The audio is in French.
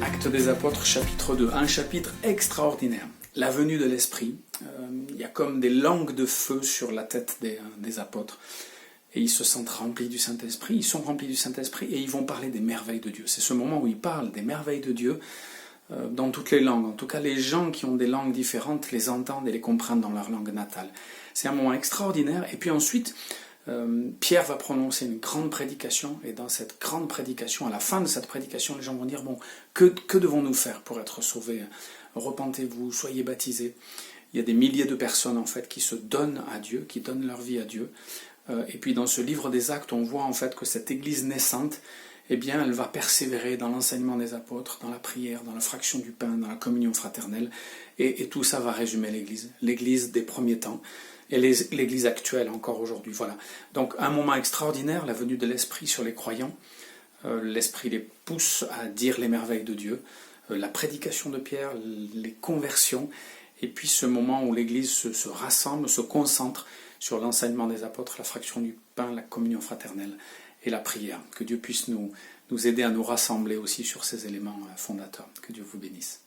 Actes des Apôtres, chapitre 2, un chapitre extraordinaire. La venue de l'Esprit, il y a comme des langues de feu sur la tête des apôtres, et ils se sentent remplis du Saint-Esprit, ils sont remplis du Saint-Esprit, et ils vont parler des merveilles de Dieu. C'est ce moment où ils parlent des merveilles de Dieu, dans toutes les langues. En tout cas, les gens qui ont des langues différentes les entendent et les comprennent dans leur langue natale. C'est un moment extraordinaire, et puis ensuite, Pierre va prononcer une grande prédication, et dans cette grande prédication, à la fin de cette prédication, les gens vont dire, bon, que devons-nous faire pour être sauvés? Repentez-vous, soyez baptisés. Il y a des milliers de personnes en fait qui se donnent à Dieu, qui donnent leur vie à Dieu. Et puis dans ce livre des Actes, on voit en fait que cette église naissante, eh bien, elle va persévérer dans l'enseignement des apôtres, dans la prière, dans la fraction du pain, dans la communion fraternelle, et tout ça va résumer l'église des premiers temps, et l'église actuelle encore aujourd'hui. Voilà. Donc un moment extraordinaire, la venue de l'Esprit sur les croyants. L'Esprit les pousse à dire les merveilles de Dieu, la prédication de Pierre, les conversions, et puis ce moment où l'église se rassemble, se concentre sur l'enseignement des apôtres, la fraction du pain, la communion fraternelle et la prière. Que Dieu puisse nous aider à nous rassembler aussi sur ces éléments fondateurs. Que Dieu vous bénisse.